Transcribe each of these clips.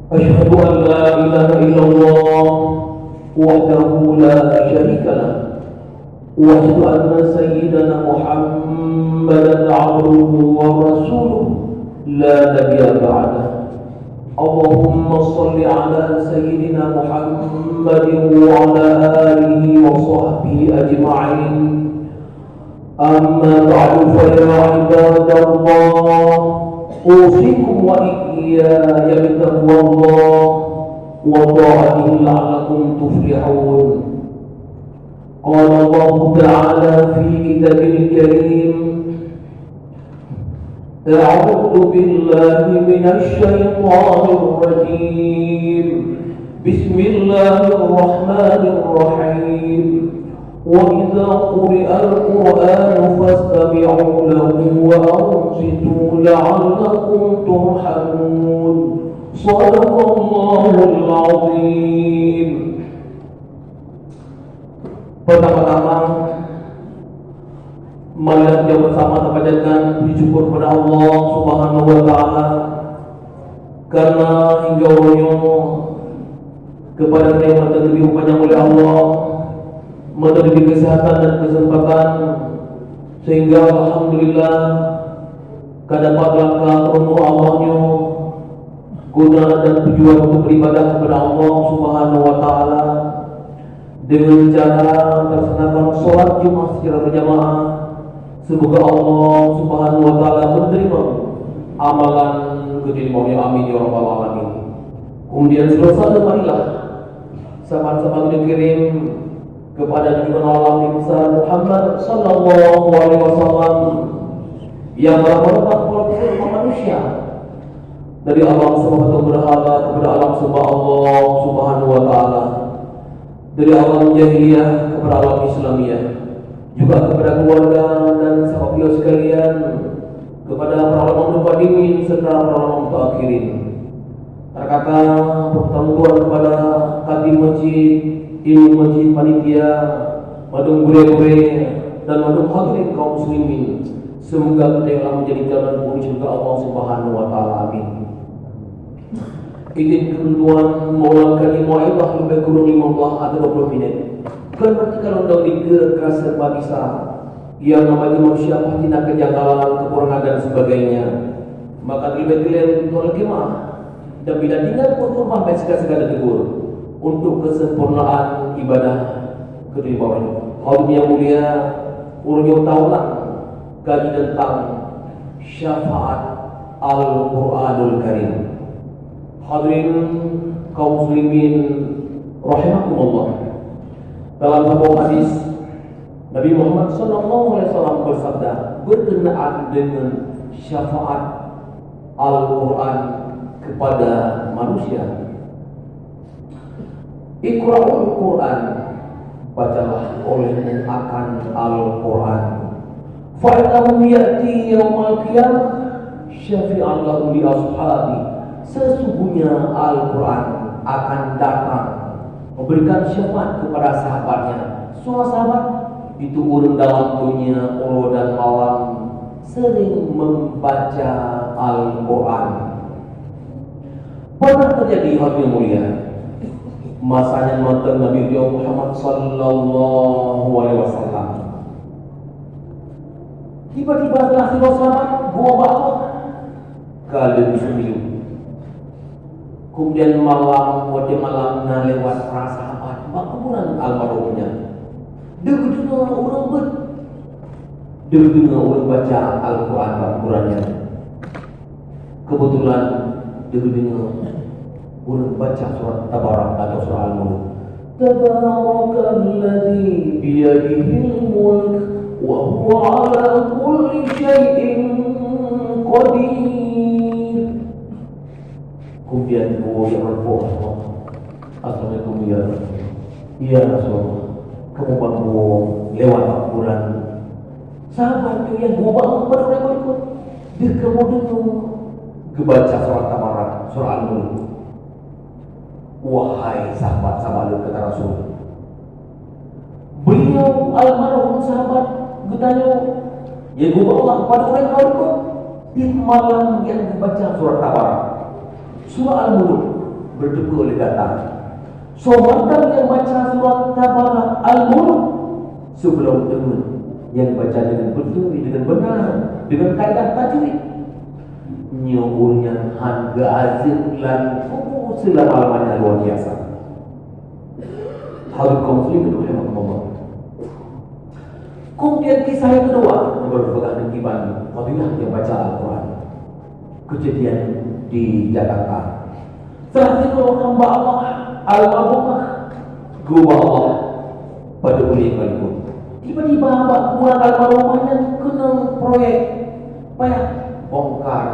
أشهد أن لا إله إلا الله وحده لا شريك له وأشهد أن سيدنا محمدا عبده ورسوله لا نبي بعده. اللهم صل على سيدنا محمد وعلى آله وصحبه أجمعين. أما بعد فيا عباد الله أوصيكم وإياي بتقوى الله وطاعته لعلكم تفلحون. قال الله تعالى في كتابه الكريم: أعوذ بالله من الشيطان الرجيم. بسم الله الرحمن الرحيم. وإذا قرئ القرآن فاستمعوا له وأنصتوا لعلكم ترحمون. صدق الله العظيم. Pertama-tama, marilah kita bersama panjatkan puji syukur kepada Allah Subhanahu wa taala karena hingga ulunnya kepada nikmat dan lebih panjang oleh Allah, memberi kesehatan dan kesempatan sehingga alhamdulillah kadapat langkah penuh Allahnya guna dan tujuan untuk beribadah kepada Allah Subhanahu wa taala dengan cara melaksanakan sholat Jumat secara berjamaah. Semoga Allah Subhanahu wa taala menerima amalan kedirimannya, amin ya rabbal alamin. Kemudian selesai, marilah sahabat-sahabat dikirim kepada junjungan alam besar Muhammad sallallahu alaihi wasallam yang telah merebak pola manusia dari alam sembah berhala kepada alam sembah Allah Subhanahu wa taala, dari alam jahiliyah kepada alam Islamiyah, juga kepada keluarga dan sahabat beliau sekalian, kepada para ulama muqaddimin serta para ulama mutaakhirin. Terkata pertemuan kepada khatib masjid, imam masjid, panitia, madung gure-gure dan madung hadirin kaum muslimin. Semoga kita yang menjadi jalan menuju surga Allah Subhanahu wa taala, amin. Izin ketentuan Maulana kalimah Allah lebih kurang 15 atau 20 minit. Kan berarti kalau undang digerak serba bisa yang namanya manusia pasti nak kejanggalan, kekurangan dan sebagainya. Maka lebih tuan kemah dan bila tinggal pun sampai segala-segala tegur untuk kesempurnaan ibadah kedirimannya. Hadirin yang mulia, urut tahulah kaji tentang syafaat Al-Quranul Karim. Hadirin kaum muslimin rahimakumullah. Dalam sebuah hadis Nabi Muhammad SAW bersabda berkenaan dengan syafaat Al-Quran kepada manusia. Iqra'ul Quran, bacalah olehmu akan Al-Quran. Fa'innahu ya'ti yawmal qiyamah syafi'an lahu li ashabi. Sesungguhnya Al-Quran akan datang memberikan syafaat kepada sahabatnya. Semua sahabat itu orang dalam dunia, orang dan malam sering membaca Al-Quran. Pernah terjadi hal yang mulia masanya mata Nabi Muhammad sallallahu alaihi wasallam. Tiba-tiba setelah semua sahabat gua bawa kalian sembilan. Kemudian malam, wajah malam na lewat para sahabat makmuran almarhumnya. Dengar orang dengar orang baca Al-Quran makmurannya. Kebetulan dengar orang baca surat Tabarak atau surah Al-Mulk. Tabarakalladzi biyadihil mulk wa huwa ala kulli syai'in qadir. Kemudian gua yang berdoa, Assalamualaikum ya Rasulullah, kamu bangun lewat Al-Quran. Sahabat yang gua bangun pada mereka ikut. Dia kemudian kebaca surat Tabarak, surah Al-Mulk. Wahai sahabat-sahabat kata Rasul, beliau almarhum sahabat bertanya, ya gua Allah pada mereka ikut di malam yang dibaca surat Tabarak, surah Al-Mulk. berdebu oleh data. Seorang yang baca surat Tabarak Al-Mulk sebelum teman yang baca dengan betul, dengan benar, dengan kaedah tajwid, nyuurnya harga azim lan selama-lamanya luar biasa. Harus konflik kedua yang ngomong. Kemudian kisah yang kedua yang berpegang dengan Iban Fadilah yang baca Al-Quran. Kejadian di Jakarta. Salah satu hamba Allah Al-Mahumah gua Allah pada kuliah kalipun. Tiba-tiba hamba kuburan Al-Mahumahnya kena proyek payah bongkar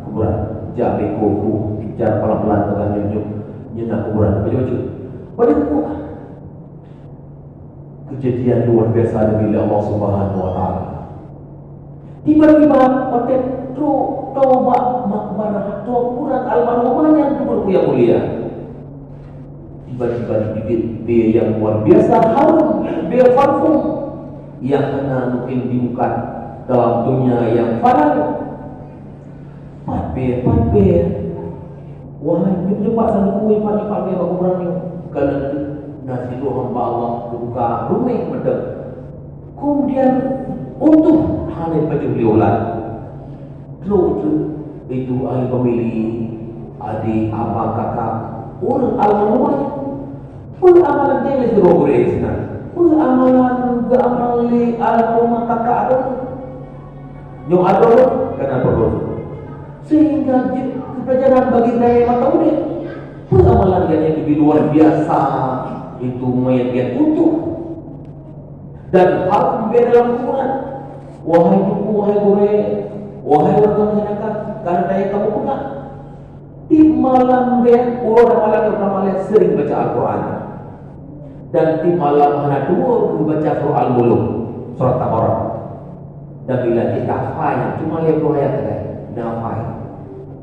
kuburan. Jabe kuku, bicara pelan-pelan dengan nyunjuk nyenang kuburan. Baju-baju. Pada kuburan. Kejadian luar biasa demi Allah Subhanahu wa taala. Tiba-tiba pakai tobat makbarah kuburan Al-Mahumahnya itu berkuya mulia. Tiba-tiba dibibit dia yang luar biasa harum, dia parfum yang kena mungkin dibuka dalam dunia yang fana. Patbe, wahai jumpa sana kuih patbe kuburan ni. Kalau nasi tu hamba Allah buka rumah medek. Kemudian untuk hanya baju beliaulah. Terus itu ahli pemilih, adik, abang, kakak, orang Al-Mahumah. Pun amalan dia le suruh boleh senang. Pun amalan ke amalan Al-Mahumah kakak ada. Yang ada kena perlu. Sehingga pelajaran bagi saya mata unik. Pun amalan dia yang lebih luar biasa itu mayat utuh dan harus membiarkan dalam Quran. Wahai buku, wahai gure, wahai warga masyarakat, karena daya kamu pegang. Di malam dia, orang malam sering baca Al-Quran. Dan di malam mana dua baca surah Al-Mulk, surat Tabarak. Dan bila kita hafal, cuma lihat dua ayat tadi, nafai.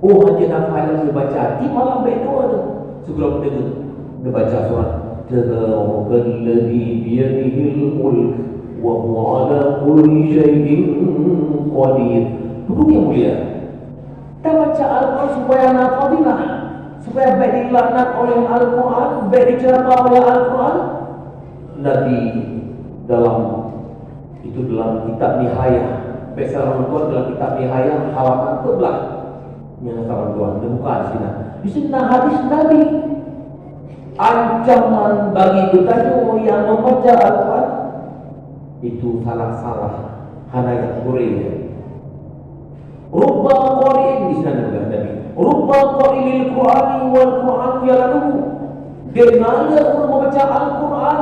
Oh hanya nafai yang dibaca di malam berdua tu. Sebelum dia baca surat Tabarakal-ladzi biyadihil mulk wa huwa ala kulli syai'in qadir. Duduk yang mulia. Kita baca Al-Quran supaya nafadilah, supaya baik dilaknat oleh Al-Quran, baik dicerita oleh Al-Quran. Nabi dalam kitab Nihayah, besar Al-Quran dalam kitab Nihayah halaman 11 yang Al-Quran dibuka di sini. Di sini hadis Nabi ancaman bagi kita yang membaca Al-Quran itu salah-salah hanya yang boleh. Rubba qari'in di sana juga Nabi. Rubba qari'il Qur'ani wal Qur'an yalanuhu. Dengan orang membaca Al-Quran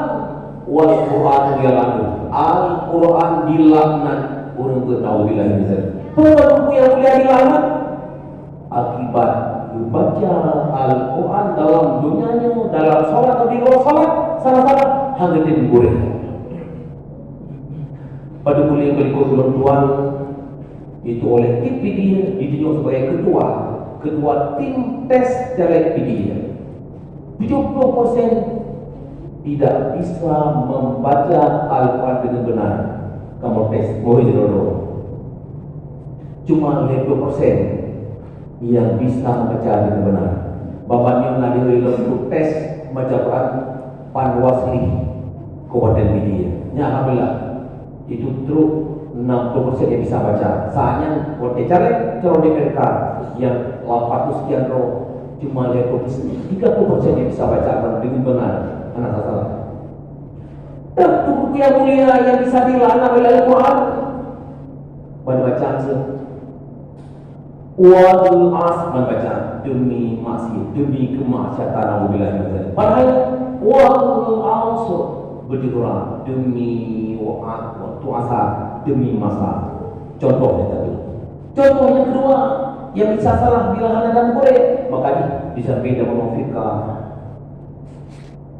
wal Qur'an yalanuhu. Al-Quran dilaknat orang bertauhidlah misalnya. Orang yang mulia dilaknat akibat membaca Al-Quran dalam dunianya, dalam salat atau di luar salat, salah-salah hanya digoreng. Pada kuliah berikut bulan Tuhan itu oleh tim PDIA ditunjuk sebagai ketua tim tes caleg PDIA. 70% tidak bisa membaca Al-Quran dengan benar. Kamu tes, boleh jodoh. Cuma 50% yang bisa membaca dengan benar. Bapaknya nanti untuk tes baca Quran Panwasli Kabupaten PDIA. Ya alhamdulillah itu truk 60% yang bisa baca. Saatnya waktu caleg calon DPRK yang 800 sekian roh cuma 30% yang bisa baca dengan benar. Anak salah. Dan buku yang mulia yang bisa dilaknat oleh Al-Quran pada bacaan wal as membaca demi maksiat, demi kemaksiatan alhamdulillah. Padahal wal asr berdikurang demi waktu asar, demi masa. Contohnya tadi. Contoh yang kedua yang bisa salah bila hanya dan boleh, maka bisa beda fikah,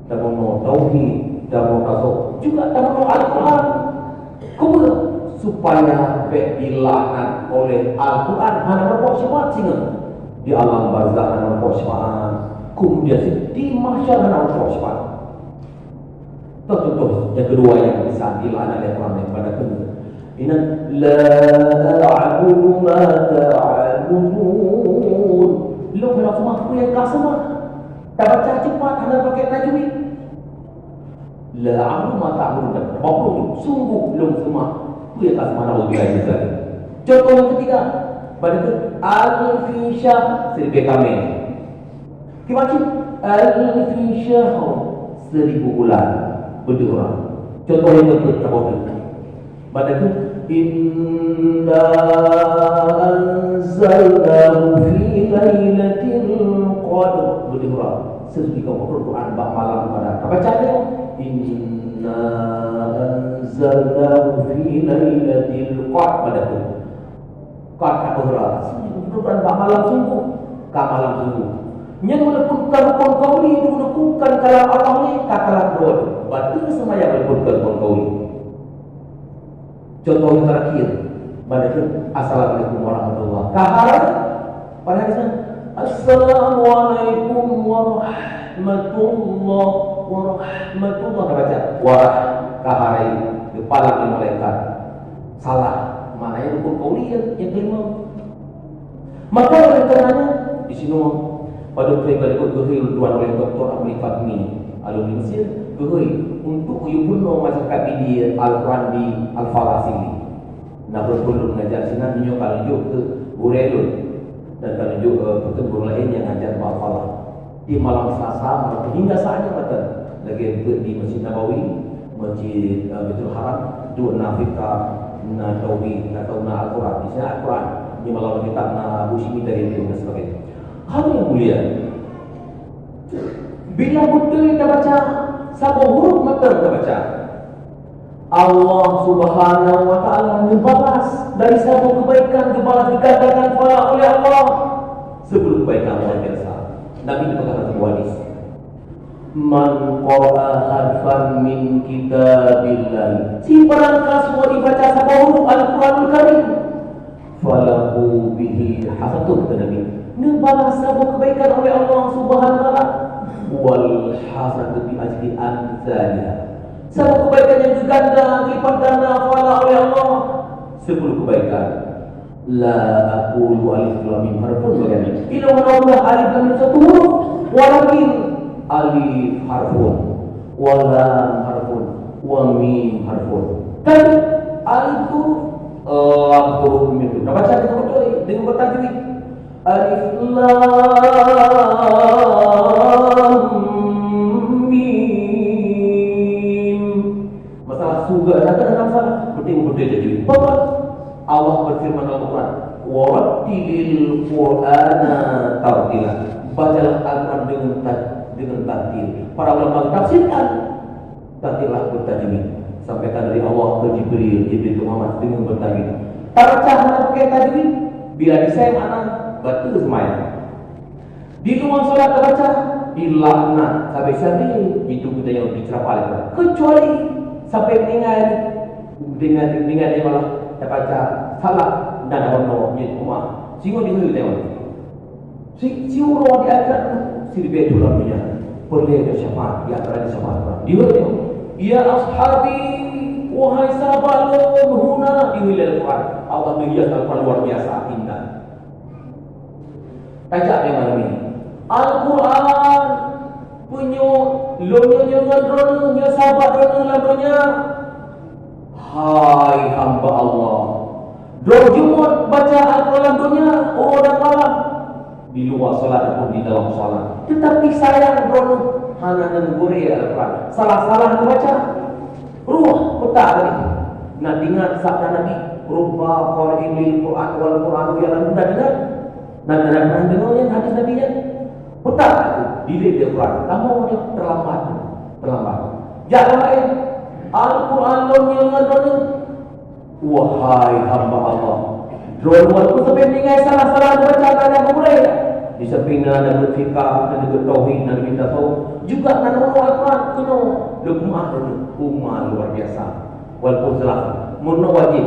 dan tauhid, dan tasawuf, juga dan Al-Quran. Kemudian supaya dilaknat oleh Al-Quran hanya berbuat syafaat singa di alam barzakh hanya berbuat syafaat, kemudian di mahsyar hanya berbuat syafaat. Contoh yang kedua yang bisa dilaknat oleh Al-Quran pada kedua inna la a'budu ma ta'budun. Lu kalau semua aku yang kasih Tak baca cepat, anda pakai tajwid. La'amu ma ta'amun dan berapa sungguh belum semua. Itu yang tak semana Allah bilang. Contoh yang ketiga, pada itu Al-Fisyah 1000 kami. Kita Al-Fisyah 1000 bulan berdua. Contoh yang ketiga, pada itu Inna anzalnahu fi lailatul qadr berdua. Sesuai dengan Al-Quran bak malam pada apa caranya? Inna anzalnahu fi lailatul qadr pada itu. Kata berapa? Al-Quran bak malam sungguh, ka malam sungguh. Yang menekutkan kau ni itu menekutkan kalam Allah ni katalah berdoa. Batu semaya menekutkan kau ni. Contoh yang terakhir, pada itu Assalamualaikum warahmatullahi wabarakatuh. Pada hadis Assalamualaikum warahmatullahi wabarakatuh. Baca warah kahari kepala malaikat. Salah, maknanya rukun qauli yang kelima. Maka oleh karenanya di sini pada pribadi gehil tuan oleh Dr. Amri Fatmi alumni Mesir gehil untuk yubuno masyarakat di Al-Quran di Al-Falasili. Nah berpuluh mengajar sini tunjuk kalau tunjuk ke Burelun dan kalau tunjuk ke guru lain yang ajar Al-Falah di malam Selasa hingga saatnya mata lagi di Masjid Nabawi, Masjid Baitul Haram, dua nafika na tauhid atau na Al-Quran. Di sini Al-Quran di malam kita na Bushimi dari itu dan sebagainya. Hal yang mulia, bila betul kita baca satu huruf mata kita baca, Allah Subhanahu wa taala membalas dari satu kebaikan digandakan oleh Allah sebelum kebaikan luar biasa. Nabi berkata dalam hadis, Man qara'a harfan min kitabillah. Si barangkali semua dibaca satu huruf Al-Quranul Karim, falahu bihi hasanatun kata Nabi. Membalas satu kebaikan oleh Allah Subhanahu wa taala. Wal hasanatu bi ajri amsalha. Satu kebaikan yang diganda lipat ganda pahala oleh Allah 10 kebaikan. La aqulu alif lam mim harfun bagaimana? Ila wa alif lam mim satu huruf, walakin alif harfun, wa lam harfun, wa mim harfun. Kan alif tu lam huruf mim tu. Nah, baca dengan betul dengan bertajwid. Alif lam juga ada masalah betul-betul jadi. Bapak Allah berfirman dalam Al-Quran, "Warattilil Qur'ana tartila." Bacalah Al-Quran dengan tartil. Para ulama tafsirkan tartilah bertajwid. Sampaikan dari Allah ke Jibril ke Muhammad dengan bertajwid. Para cahaya pakai tajwid bila disayang anak betul semuanya. Di rumah solat baca dilaknat sampai sehari itu kita yang dicerapal kecuali sampai dengan dia malah dia baca salah dan ada orang ni rumah sehingga dia tengok si orang di akhirat si betul punya boleh ada syafaat di antara syafaat dia tengok ya ashabi wahai sahabatku huna di wilayah Al-Quran Allah mengiyakan Al-Quran luar biasa indah tajak yang malam ini Al-Quran punya lonya ngadronnya sahabat drona lagunya hai hamba Allah drone Jumat baca Al-Quran dunia dan malam di luar salat pun di dalam salat tetapi sayang drone hanya nenggure Al-Quran salah-salah baca ruh peta tadi nak dengar sabda Nabi rubba qari'in lil Quran wal Quran biarlah mudah dengar dan dengar yang hadis Nabi nya peta delay dia Quran lama dia terlambat jangan lain Al-Quran yang ngadone wahai hamba Allah drone walaupun sampai mendengar salah-salah baca dan mulai di samping ada berfikah dan juga tauhid dan minta tahu juga nak Al-Quran kena umah luar biasa walaupun salah mun wajib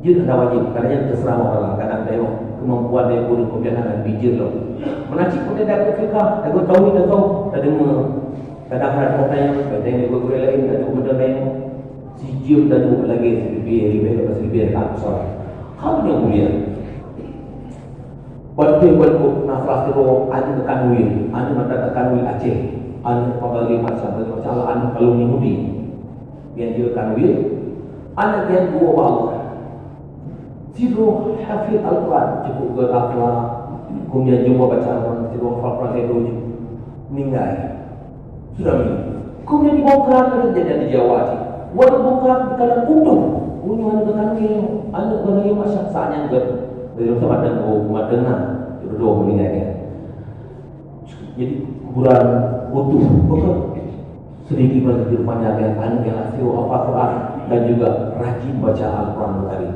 dia ada wajib kerana terserah Allah kadang tengok kemampuan dia guru pembelajaran dan bijir loh menacik pun dia dapat fikah dapat tauhid dan tahu tak dengar kadang-kadang orang tanya kadang dia guru lain dan juga benda lain si jium dan juga lagi lebih dekat soal hal yang mulia Berarti berikut nafas itu anu kekanwil, anu mata kekanwil Aceh, anu pabagi macam anu kalau Yahudi, yang dia kanwil, anu yang dua Allah. Sido hafid Al-Quran, cukup geraklah, kemudian jumpa baca Al-Quran, sido hafal itu meninggal, sudah meninggal. Kemudian dibongkar kejadian di Jawa sih, walau bongkar kadang utuh, punya anu kekanwil, anu kekanwil macam saanya ber. Dari sama dan madena berdua meninggalnya. Jadi kuburan utuh, bukan sedikit bagi rupanya yang asli apa Quran dan juga rajin baca Al-Quran Al-Karim.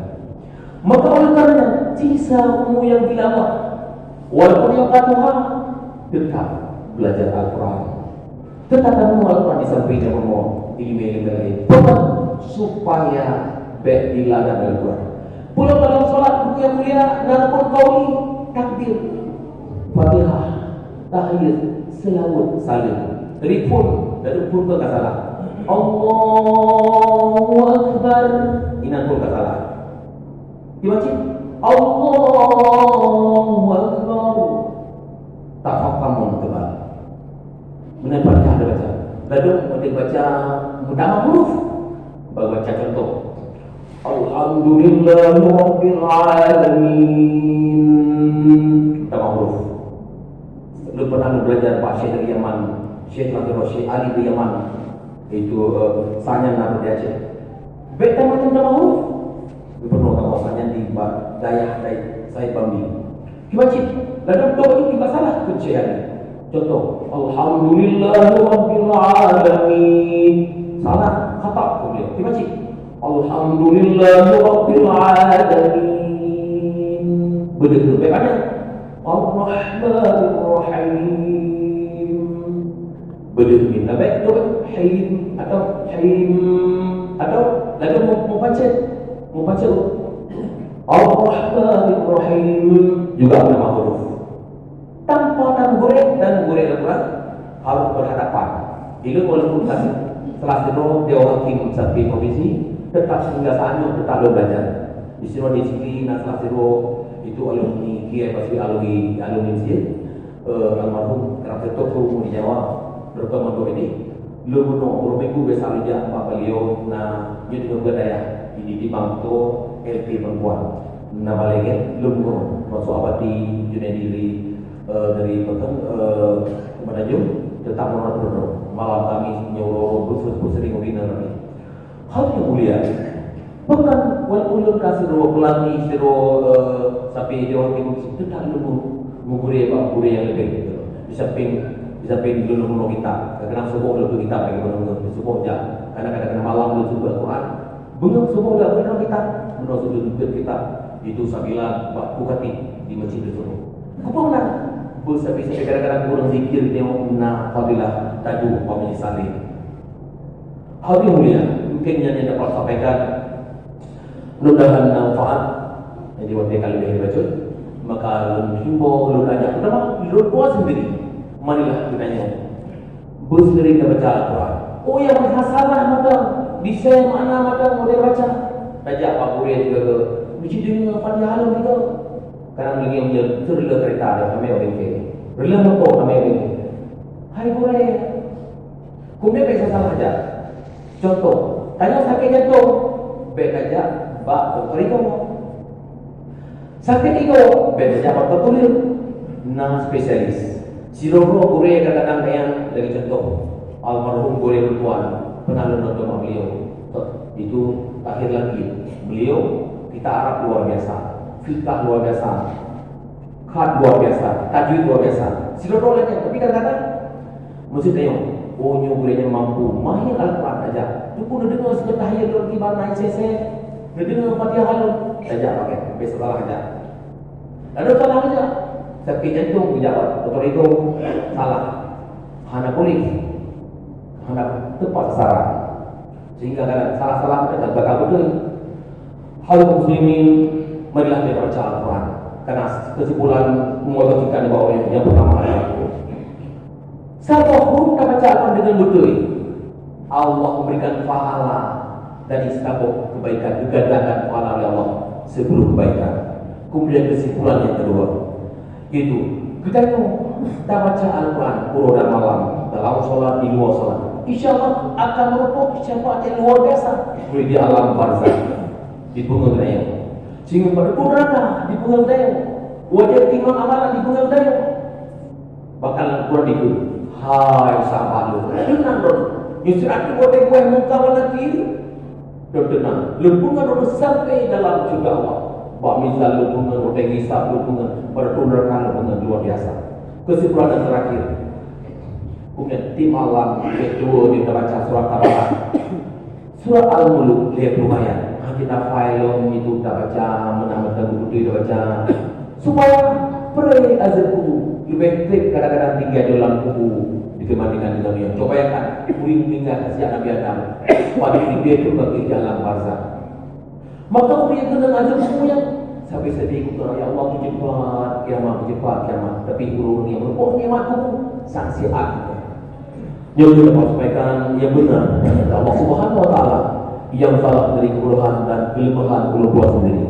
Maka oleh karena sisa umur yang dilama, walaupun yang kata tetap belajar Al-Quran, tetap kamu Al-Quran disampaikan ilmu lain, supaya baik diladang Al-Quran. Pulang dalam sholat yang mulia, nalpun kauli, takbir, Fatihah, tahiyat, selawat, salim, ripun, dan pun ke salah. Allahu Akbar, ini pun ke salah. Di masjid, Allahu Akbar, tak faham tebal. Menempatnya ada baca. Lalu kita baca pertama huruf, baru baca contoh. Alhamdulillahi Rabbil Alamin. Pertama huruf. Lu pernah belajar Pak Syekh dari Yaman, Syekh Syekh Ali dari Yaman. Itu sanya nama dia Aceh. Beta macam pertama huruf. Lu pernah tahu sanya di daya saya Bambi. Gimana? Lalu doa itu tidak salah kecil. Contoh, Alhamdulillahi Rabbil Alamin. Salah kata boleh. Gimana? Alhamdulillahi Rabbil Alamin. Betul-betul bagaimana? Ar-Rahmanir Rahim. Betul-betul baik doa Halim atau Halim atau lalu mau baca Ar-Rahmanir Rahim juga nama huruf. Tanpa goreng dan goreng Al-Quran harus berhadapan. Itu walaupun setelah itu dia orang tim sampai provinsi, tetap sehingga saatnya tetap belajar. Di sini disiplin, setelah itu alumni Kiai Basri alumni Mesir, almarhum kerap ketuk di Jawa berkembang ini. Lu menunggu minggu besar aja Pak beliau, nah jadi juga daya ini di Bangto LP perempuan. Nah baliknya lu menunggu masuk abadi Junaidi dari Manajum tetap menurut malam kami nyuruh bus sering urina lagi. Hal yang mulia, bukan walaupun kasih roh pelangi, sapi dia orang itu tetap dulu menguri yang lebih. Bisa ping dulu kita. Kadang subuh dulu kita bagi menunggu subuh jam. Kadang-kadang malam dulu subuh Al-Quran. Bengang subuh dulu kita, menunggu dulu kita itu sabila bukati di masjid itu. Apa nak? Bisa kadang-kadang kurang zikir tengok fadilah tadu pamili salih. Hal yang mulia, mungkin yang dapat sampaikan mudah-mudahan manfaat yang diwakilkan oleh Rajul. Maka himbau lu ajak pertama lu buat sendiri. Marilah kita nyanyi. Bersendiri kita baca Al-Quran. Oh yang masalah mata bisa mana mata mau dia baca. Ajak Pak Buria juga ke. Mesti dengan Fatihah juga. Kadang lagi yang dia rela kereta ada kami orang ke. Rela motor kami orang ke. Hai boleh. Kemudian baik salah aja. Contoh, tanya sakit jantung, baik aja bak dokter itu. Sakit itu, baik aja dokter kulit. Nah spesialis. Siroro gure kadang-kadang yang lagi contoh. Almarhum gure perempuan pernah nonton beliau. Itu akhir lagi beliau kita Arab luar biasa. Fikah luar biasa, khat luar biasa, tajwid luar biasa. Siroro lagi, tapi kadang-kadang mesti tengok. Oh nyuguhnya mampu, mahir Al-Quran aja. Tu pun dengar seketahiyat dalam tiba naik sese, dengar Fatihah aja pakai, besok salah aja. Lalu salah aja, sakit jantung dijawab, dokter itu salah. Hana boleh, hana tepat sasaran. Sehingga kadang salah-salah kita bakal betul. Hal muslimin marilah kita baca Al-Quran. Karena kesimpulan memutuskan bahwa yang pertama adalah satu huruf kita baca dengan betul. Allah memberikan pahala dari setiap kebaikan, juga datang pahala oleh Allah sebelum kebaikan. Kemudian kesimpulan yang kedua, Gitu. Kita kita baca Al-Quran puluh dan malam, dalam sholat, di luar sholat. Insya Allah akan merupakan syafaat yang luar biasa di alam barzakh, di pengertian. Sehingga pada neraka di pengertian, wajah timang amalan di pengertian. Bakalan Quran itu, hai sahabat lu, tenang dong. Justru aku wajah gue muka mana kiri, dan tenang. Lempungan udah sampai dalam surga Allah. Pak misal lempungan udah ngisap lempungan pada neraka lempungan luar biasa. Kesimpulan terakhir. Kemudian tim alam kedua kita baca surat Al-Baqarah. Surat Al-Muluk lihat lumayan. Kita file itu kita baca, menambah buku kita baca. Supaya perih azabku lebih baik kadang-kadang tinggal dalam buku dibandingkan dengan dunia. Coba ya kan, uing tinggal kasih Nabi Adam. Pada dia itu bagi dalam barzakh. Maka kemudian kena azabku yang sampai sedih kutu ya Allah cepat kiamat tapi urun yang berpokok kiamatku sanksi aku. Yang kita sampaikan yang benar Allah Subhanahu wa taala yang salah dari kebodohan dan kelemahan sendiri.